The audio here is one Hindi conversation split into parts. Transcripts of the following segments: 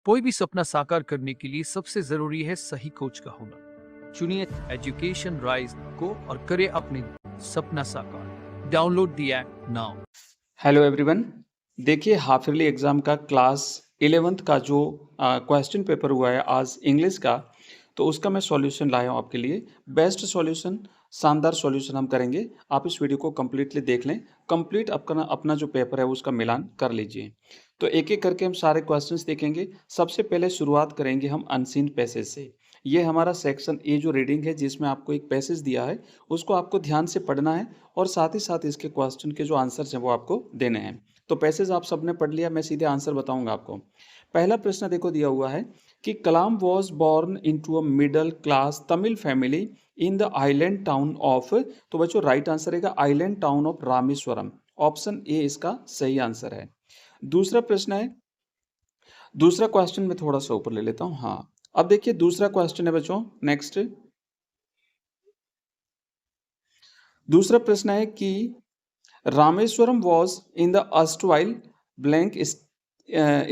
कोई भी सपना साकार करने के लिए सबसे जरूरी है सही कोच का होना। चुनिए एजुकेशन राइज को और करें अपने सपना साकार। Download the app now. Hello everyone, देखिए हाफ ईयरली एग्ज़ाम का क्लास 11th का जो क्वेश्चन पेपर हुआ है आज इंग्लिश का, तो उसका मैं सॉल्यूशन लाया हूँ आपके लिए। बेस्ट सॉल्यूशन, शानदार सॉल्यूशन हम करेंगे। आप इस वीडियो को कम्प्लीटली देख लें, कंप्लीट अपना अपना जो पेपर है उसका मिलान कर लीजिए। तो एक एक करके हम सारे क्वेश्चंस देखेंगे। सबसे पहले शुरुआत करेंगे हम अनसीन पैसेज से। ये हमारा सेक्शन ए जो रीडिंग है, जिसमें आपको एक पैसेज दिया है, उसको आपको ध्यान से पढ़ना है और साथ ही साथ इसके क्वेश्चन के जो आंसर्स हैं वो आपको देने हैं। तो पैसेज आप सबने पढ़ लिया, मैं सीधे आंसर बताऊंगा आपको। पहला प्रश्न देखो दिया हुआ है कि Kalam was born into a middle class Tamil family in the island town of, तो बच्चों राइट आंसर रहेगा island town of Rameswaram. Option A इसका सही आंसर है। दूसरा प्रश्न है, दूसरा क्वेश्चन में थोड़ा सा ऊपर ले लेता हूं। हाँ, अब देखिए दूसरा क्वेश्चन है बच्चों। नेक्स्ट दूसरा प्रश्न है कि Rameswaram was in the erstwhile blank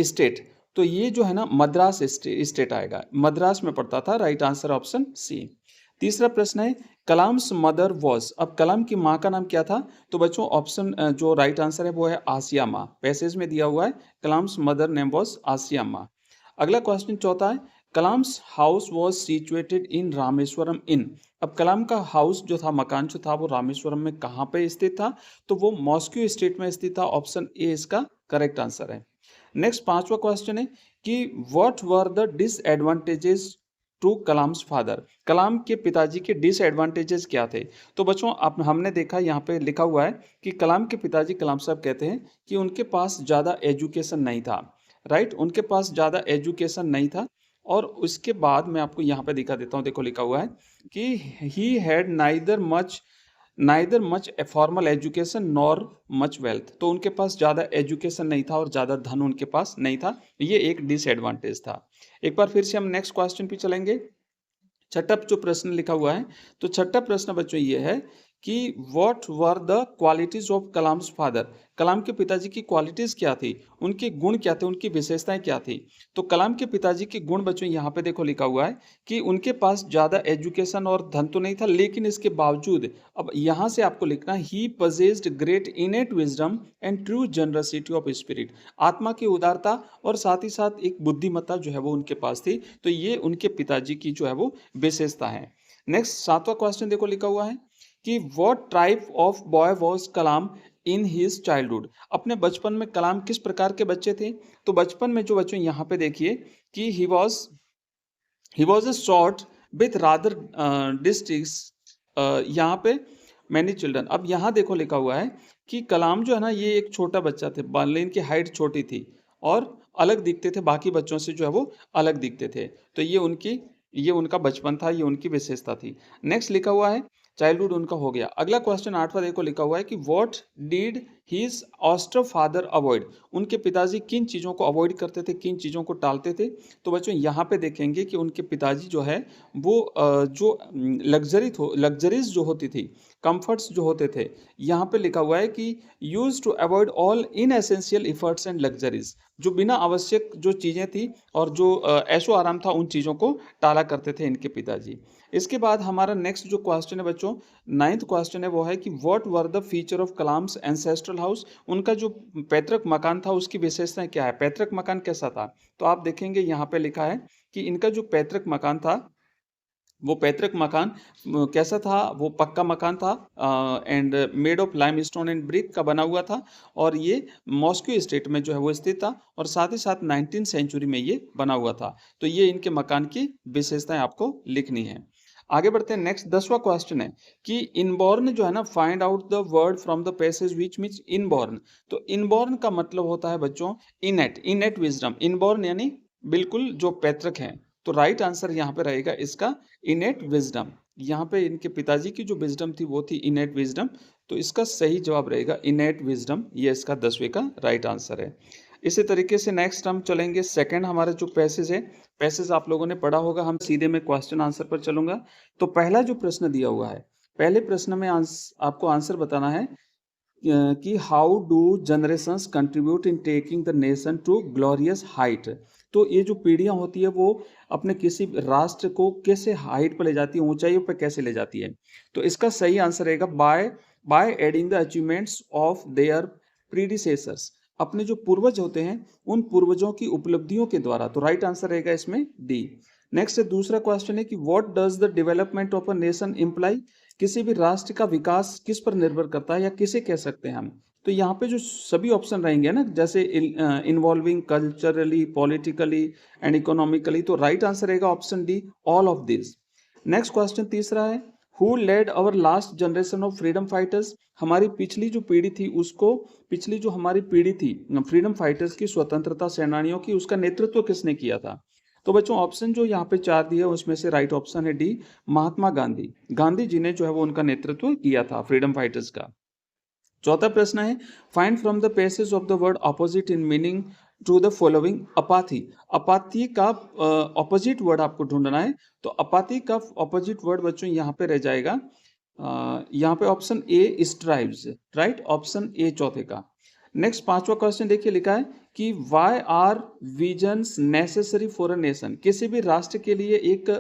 state. तो ये जो है ना मद्रास स्टेट आएगा, मद्रास में पड़ता था। Right answer option C. तीसरा प्रश्न है कलाम्स मदर वॉज, अब कलाम की माँ का नाम क्या था? तो बच्चों ऑप्शन जो राइट आंसर है वो है आसिया माँ। पैसेज में दिया हुआ है Kalam's mother name was Ashiamma. अगला क्वेश्चन चौथा है Kalam's house was situated in Rameswaram in. अब कलाम का हाउस जो था, मकान जो था, वो रामेश्वरम में कहाँ पे स्थित था? तो वो मॉस्को स्टेट में स्थित था। ऑप्शन ए इसका करेक्ट आंसर है। नेक्स्ट पांचवा क्वेश्चन है कि what were the disadvantages to Kalam's father. Kalam के पिताजी के डिसएडवांटेजेस क्या थे? तो बच्चों आप हमने देखा यहाँ पे लिखा हुआ है कि कलाम के पिताजी कलाम साहब कहते हैं कि उनके पास ज़्यादा एजुकेशन नहीं था। राइट, उनके पास ज़्यादा एजुकेशन नहीं था। और उसके बाद मैं आपको यहाँ पे दिखा देता हूँ। देखो लिखा हुआ है कि he had neither much formal education nor much wealth. तो उनके पास ज़्यादा एजुकेशन नहीं था और ज़्यादा धन उनके पास नहीं था। ये एक डिसएडवांटेज था। एक बार फिर से हम नेक्स्ट क्वेश्चन पे चलेंगे। छठा जो प्रश्न लिखा हुआ है, तो छठा प्रश्न बच्चों ये है कि what were the qualities of Kalam's father. Kalam के पिताजी की क्वालिटीज क्या थी, उनके गुण क्या थे, उनकी विशेषताएं क्या थी? तो कलाम के पिताजी के गुण बच्चों यहाँ पे देखो लिखा हुआ है कि उनके पास ज़्यादा एजुकेशन और धन तो नहीं था, लेकिन इसके बावजूद अब यहाँ से आपको लिखना he possessed great innate wisdom and true generosity of spirit. आत्मा की उदारता और साथ ही साथ एक बुद्धिमत्ता जो है वो उनके पास थी। तो ये उनके पिताजी की जो है वो विशेषता है। नेक्स्ट सातवां क्वेश्चन देखो लिखा हुआ है कि what type of boy was Kalam in his childhood. अपने बचपन में कलाम किस प्रकार के बच्चे थे? तो बचपन में जो बच्चों यहाँ पे देखिए कि he was a short with rather district यहाँ पे मैनी चिल्ड्रन। अब यहाँ देखो लिखा हुआ है कि कलाम जो है ना ये एक छोटा बच्चा थे, लेकिन की हाइट छोटी थी और अलग दिखते थे, बाकी बच्चों से जो है वो अलग दिखते थे। तो ये उनका बचपन था, ये उनकी विशेषता थी। नेक्स्ट लिखा हुआ है चाइल्डहुड उनका हो गया। अगला क्वेश्चन आठवां देखो लिखा हुआ है कि what did his foster father avoid. उनके पिताजी किन चीज़ों को अवॉइड करते थे, किन चीज़ों को टालते थे? तो बच्चों यहाँ पे देखेंगे कि उनके पिताजी जो है वो जो लग्जरीज जो होती थी, कंफर्ट्स जो होते थे, यहाँ पे लिखा हुआ है कि use to avoid all inessential efforts and luxuries. जो बिना आवश्यक जो चीज़ें थी और जो ऐशो आराम था, उन चीज़ों को टाला करते थे इनके पिताजी। इसके बाद हमारा नेक्स्ट जो क्वेश्चन है बच्चों, नाइन्थ क्वेश्चन है, वो है कि what were the feature of Kalam's ancestral house. उनका जो पैतृक मकान था उसकी विशेषताएं क्या है, पैतृक मकान कैसा था? तो आप देखेंगे यहाँ पे लिखा है कि इनका जो पैतृक मकान था, वो पैतृक मकान कैसा था? वो पक्का मकान था and made of limestone and brick का बना हुआ था। और ये मॉस्को स्टेट में जो है वो स्थित था और साथ ही साथ 19th सेंचुरी में ये बना हुआ था। तो ये इनके मकान की विशेषताएं आपको लिखनी है। आगे बढ़ते हैं। नेक्स्ट 10वां क्वेश्चन है कि इनबॉर्न जो है ना, find out the word from the passage which means inborn. तो इनबॉर्न का मतलब होता है बच्चों इनेट विजडम। इनबॉर्न यानी बिल्कुल जो पैतृक है। तो राइट आंसर यहाँ पे रहेगा इसका इनेट विजडम। यहाँ पे इनके पिताजी की जो विजडम थी वो थी इनेट विजडम। तो इसका सही जवाब रहेगा इनेट विजडम। ये इसका 10वें का राइट आंसर है। इसी तरीके से नेक्स्ट हम चलेंगे सेकंड। हमारा जो पैसेज है, पैसेज आप लोगों ने पढ़ा होगा, हम सीधे में क्वेश्चन आंसर पर चलूंगा। तो पहला जो प्रश्न दिया हुआ है, पहले प्रश्न में आपको आंसर बताना है कि how do generations contribute in taking the nation to glorious height. तो ये जो पीढ़ियां होती है वो अपने किसी राष्ट्र को कैसे हाइट पर ले जाती है, ऊंचाइयों पर कैसे ले जाती है। तो इसका सही आंसर रहेगा by adding the achievements of their predecessors, अपने जो पूर्वज होते हैं उन पूर्वजों की उपलब्धियों के द्वारा। तो राइट आंसर रहेगा इसमें डी। नेक्स्ट दूसरा क्वेश्चन है कि what does the development of a nation imply, किसी भी राष्ट्र का विकास किस पर निर्भर करता है या किसे कह सकते हैं हम। तो यहाँ पे जो सभी ऑप्शन रहेंगे ना, जैसे involving culturally, politically and economically, तो राइट आंसर रहेगा option D, all of this. Next question तीसरा है, who led our last generation of freedom fighters, हमारी पिछली जो पीढ़ी थी उसको, पिछली जो हमारी पीढ़ी थी फ्रीडम फाइटर्स की, स्वतंत्रता सेनानियों की, उसका नेतृत्व किसने किया था। तो बच्चों ऑप्शन जो यहाँ पे 4 दिए उसमें से राइट ऑप्शन है डी, महात्मा गांधी। गांधी जी ने जो है वो उनका नेतृत्व किया था फ्रीडम फाइटर्स का। चौथा प्रश्न है, find from the passage of the word opposite in meaning to the following. Apathy, apathy का ऑपोजिट वर्ड आपको ढूंढना है। तो अपाथी का ऑपोजिट वर्ड बच्चों यहाँ पे रह जाएगा, यहाँ पे option A strives, right, option A चौथे का। नेक्स्ट पांचवा क्वेश्चन देखिए, लिखा है कि why are visions necessary for a nation, किसी भी राष्ट्र के लिए एक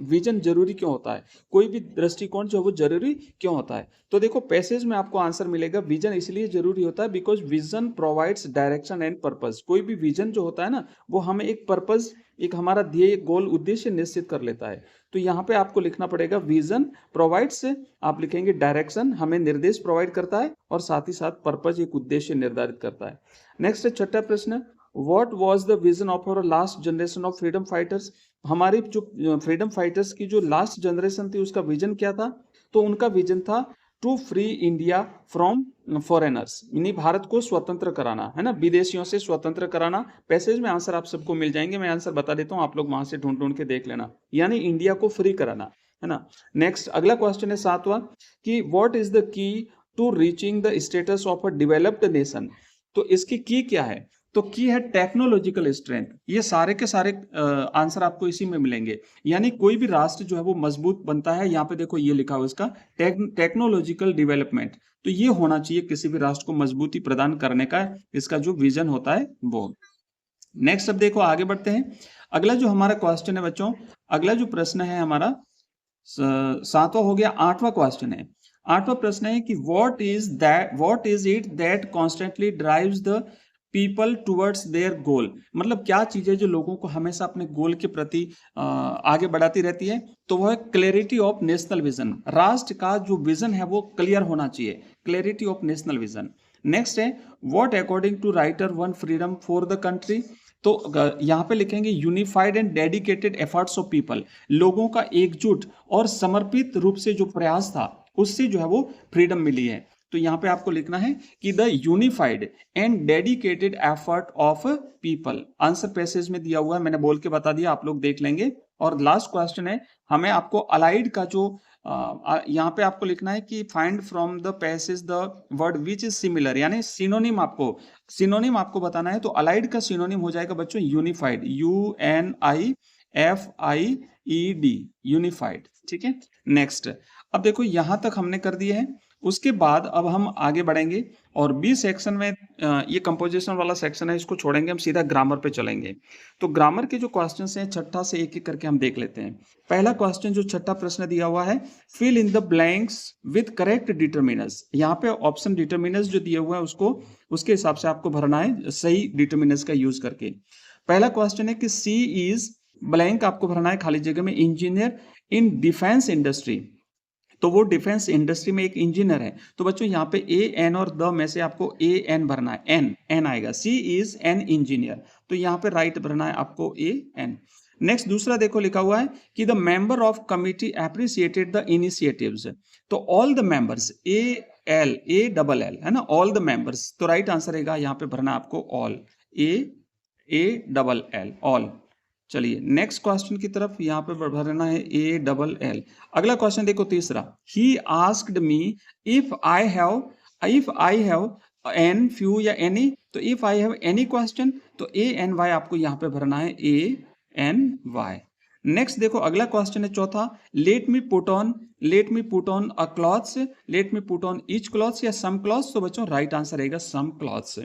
विजन जरूरी क्यों होता है, कोई भी दृष्टिकोण जो है वो जरूरी क्यों होता है। तो देखो पैसेज में आपको आंसर मिलेगा, विजन इसलिए जरूरी होता है because vision provides direction and purpose. कोई भी विजन जो होता है ना वो हमें एक पर्पस, एक हमारा ध्येय, गोल, उद्देश्य निश्चित कर लेता है। तो यहाँ पे आपको लिखना पड़ेगा विजन प्रोवाइड्स, आप लिखेंगे डायरेक्शन, हमें निर्देश प्रोवाइड करता है, और साथ ही साथ पर्पस, एक उद्देश्य निर्धारित करता है। नेक्स्ट छठा प्रश्न, what was the vision of our last generation of freedom fighters, हमारी जो फ्रीडम फाइटर्स की जो लास्ट जनरेशन थी उसका विजन क्या था। तो उनका विजन था to free India from foreigners, यानी भारत को स्वतंत्र कराना, है ना, विदेशियों से स्वतंत्र कराना। पैसेज में आंसर आप सबको मिल जाएंगे, मैं आंसर बता देता हूं, आप लोग वहां से ढूंढ ढूंढ के देख लेना, यानी इंडिया को फ्री कराना, है ना। नेक्स्ट अगला क्वेश्चन है सातवां, कि what is the key to reaching the status of a developed nation. तो इसकी की क्या है, तो की है टेक्नोलॉजिकल स्ट्रेंथ। ये सारे के सारे आंसर आपको इसी में मिलेंगे, यानी कोई भी राष्ट्र जो है वो मजबूत बनता है। यहाँ पे देखो ये लिखा हुआ इसका टेक्नोलॉजिकल डेवलपमेंट, तो ये होना चाहिए किसी भी राष्ट्र को मजबूती प्रदान करने का, इसका जो विजन होता है वो। नेक्स्ट अब देखो आगे बढ़ते हैं, अगला जो हमारा क्वेश्चन है बच्चों, अगला जो प्रश्न है हमारा सातवां हो गया, आठवां क्वेश्चन है। आठवां प्रश्न है कि what is it that constantly drives the people towards their गोल, मतलब क्या चीजें जो लोगों को हमेशा अपने गोल के प्रति आगे बढ़ाती रहती है। तो वह है क्लैरिटी ऑफ नेशनल विजन, राष्ट्र का जो विजन है वो क्लियर होना चाहिए, clarity of national vision. Next है what according to writer won freedom for the country, तो यहाँ पे लिखेंगे unified and dedicated efforts of people, लोगों का एकजुट और समर्पित रूप से जो प्रयास था उससे जो है वो फ्रीडम मिली है। तो यहाँ पे आपको लिखना है कि the unified and dedicated effort of people, answer passage में दिया हुआ है, मैंने बोल के बता दिया, आप लोग देख लेंगे। और लास्ट क्वेश्चन है, हमें आपको अलाइड का जो यहाँ पे आपको लिखना है कि find from the passage the word which is similar, यानी सिनोनिम आपको बताना है। तो अलाइड का सिनोनिम हो जाएगा बच्चों यूनिफाइड, UNIFIED, यूनिफाइड, ठीक है। नेक्स्ट अब देखो यहां तक हमने कर दिए हैं, उसके बाद अब हम आगे बढ़ेंगे और बी सेक्शन में ये कंपोजिशन वाला सेक्शन है, इसको छोड़ेंगे, हम सीधा ग्रामर पे चलेंगे। तो ग्रामर के जो क्वेश्चंस हैं छठा से एक एक करके हम देख लेते हैं। पहला क्वेश्चन जो छठा प्रश्न दिया हुआ है, fill in the blanks with correct determiners, यहाँ पे ऑप्शन डिटर्मिनर्स जो दिए हुए हैं उसको उसके हिसाब से आपको भरना है सही डिटर्मिनर्स का यूज करके। पहला क्वेश्चन है कि सी इज ब्लैंक, आपको भरना है खाली जगह में इंजीनियर इन डिफेंस इंडस्ट्री, तो वो डिफेंस इंडस्ट्री में एक इंजीनियर है। तो बच्चों यहाँ पे ए एन और द में से आपको ए एन भरना है, एन आएगा, सी इज एन इंजीनियर, तो यहाँ पे राइट भरना है आपको ए एन। नेक्स्ट दूसरा देखो लिखा हुआ है कि the member of committee appreciated the initiatives, तो all the members, A double L है ना, ऑल द मेंबर्स, तो राइट आंसर रहेगा यहाँ पे भरना आपको all, A double L, all. चलिए नेक्स्ट क्वेश्चन की तरफ यहाँ पे भरना है ए डबल एल। अगला क्वेश्चन देखो तीसरा, he asked me if I have an few या एनी, तो if I have any question, तो ए एन वाई आपको यहाँ पे भरना है ए एन वाई। नेक्स्ट देखो अगला क्वेश्चन है चौथा, let me put on a clothes, let me put on each clothes या सम क्लॉथ्स, तो बच्चों राइट आंसर रहेगा सम क्लॉथ्स।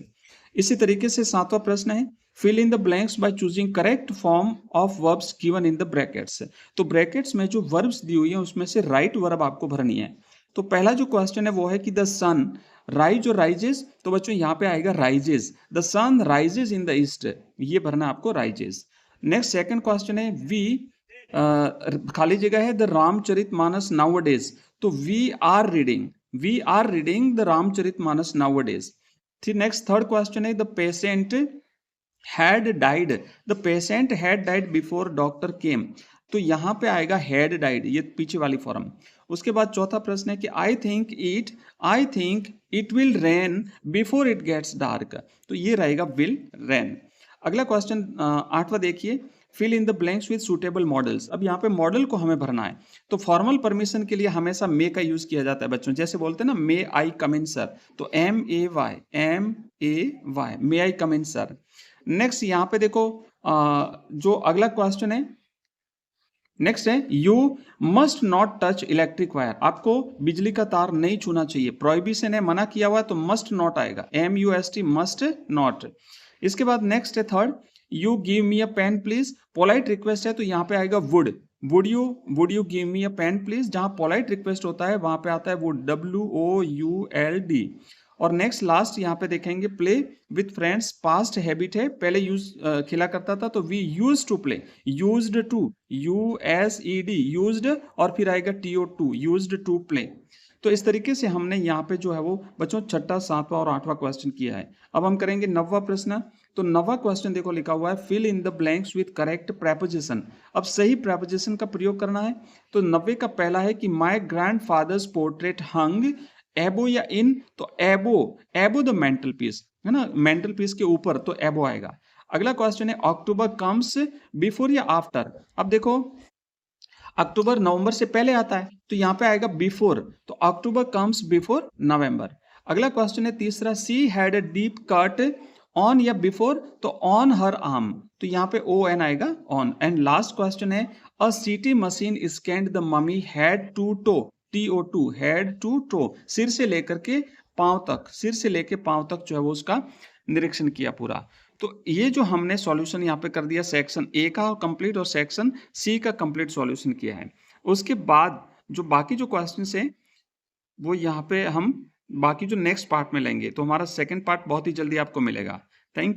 इसी तरीके से सातवां प्रश्न है, fill in the blanks by choosing correct form of verbs given in the brackets. तो ब्रैकेट्स में जो वर्ब्स दी हुई है उसमें से राइट वर्ब आपको भरनी है। तो पहला जो क्वेश्चन है वो है कि द सन राइज और राइजेस, तो बच्चों यहाँ पे आएगा rises, the sun rises in the east, ये भरना आपको राइजेस। नेक्स्ट सेकंड क्वेश्चन है वी खाली जगह है द रामचरित मानस नाउअडेज, तो we are reading the Ramcharit Manas nowadays. फिर नेक्स्ट थर्ड क्वेश्चन है the patient had died, the patient had died before doctor came, तो यहां पे आएगा हैड डाइड, ये पीछे वाली फॉर्म। उसके बाद चौथा प्रश्न है कि I think it will rain before it gets dark, तो ये रहेगा विल रेन। अगला क्वेश्चन आठवां देखिए, fill in the blanks with suitable modals. अब यहाँ पे मॉडल को हमें भरना है, तो फॉर्मल परमिशन के लिए हमेशा मे का यूज किया जाता है बच्चों, जैसे बोलते हैं ना मे आई कम इन सर, तो MAY मे आई कम इन सर। नेक्स्ट यहाँ पे देखो जो अगला क्वेश्चन है नेक्स्ट है you must not touch electric wire, आपको बिजली का तार नहीं छूना चाहिए, प्रोहिबिशन है, मना किया हुआ, तो मस्ट नॉट आएगा, MUST मस्ट नॉट। इसके बाद नेक्स्ट है third, you give me a pen please, polite request है तो यहाँ पे आएगा would you give me a pen please, जहां पोलाइट रिक्वेस्ट होता है वहां पे आता है वुड, WOULD। और नेक्स्ट लास्ट यहाँ पे देखेंगे play with friends, past habit है, पहले यूज खेला करता था, तो we use to play, used to USED used, और फिर आएगा TO2 यूज्ड टू प्ले। तो इस तरीके से हमने यहाँ पे जो है वो बच्चों छठा, सातवां और आठवां क्वेश्चन किया है। अब हम करेंगे नौवां प्रश्न। तो नौवां क्वेश्चन देखो लिखा हुआ है fill in the blanks with correct preposition. अब सही प्रेपोजिशन का प्रयोग करना है। तो 90 का पहला है कि माय ग्रैंडफादर्स पोर्ट्रेट हंग एबो या इन, तो एबो द मेंटल पीस है ना, मेंटल पीस के ऊपर, तो एबो आएगा। अगला क्वेश्चन है अक्टूबर कम्स बिफोर या आफ्टर। अब देखो अक्टूबर नवंबर से पहले आता है, तो यहाँ पे आएगा बिफोर, तो अक्टूबर कम्स बिफोर नवंबर। अगला क्वेश्चन है तीसरा, she had a deep cut on या बिफोर, तो ऑन हर आर्म, तो यहाँ पे ON आएगा ऑन। एंड लास्ट क्वेश्चन है a CT machine scanned the mummy head to toe, TO2 head to toe, सिर से लेकर के पांव तक जो है वो उसका निरीक्षण किया पूरा। तो ये जो हमने सॉल्यूशन यहाँ पे कर दिया सेक्शन A का कंप्लीट और सेक्शन C का कंप्लीट सॉल्यूशन किया है। उसके बाद जो बाकी जो क्वेश्चंस हैं वो यहाँ पे हम बाकी जो नेक्स्ट पार्ट में लेंगे, तो हमारा सेकंड पार्ट बहुत ही जल्दी आपको मिलेगा। Thank you.